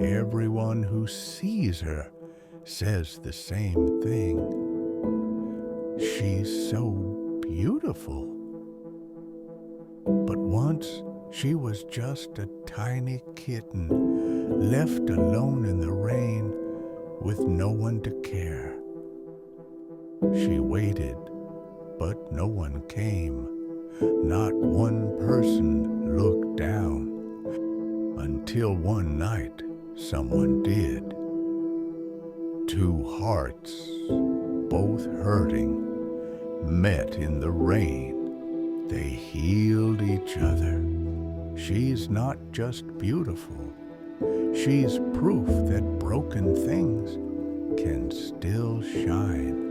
Everyone who sees her says the same thing. She's so beautiful. But once she was just a tiny kitten, left alone in the rain with no one to care. She waited, but no one came. Not one person looked down. Until one night, someone did. Two hearts, both hurting, met in the rain. They healed each other. She's not just beautiful. She's proof that broken things can still shine.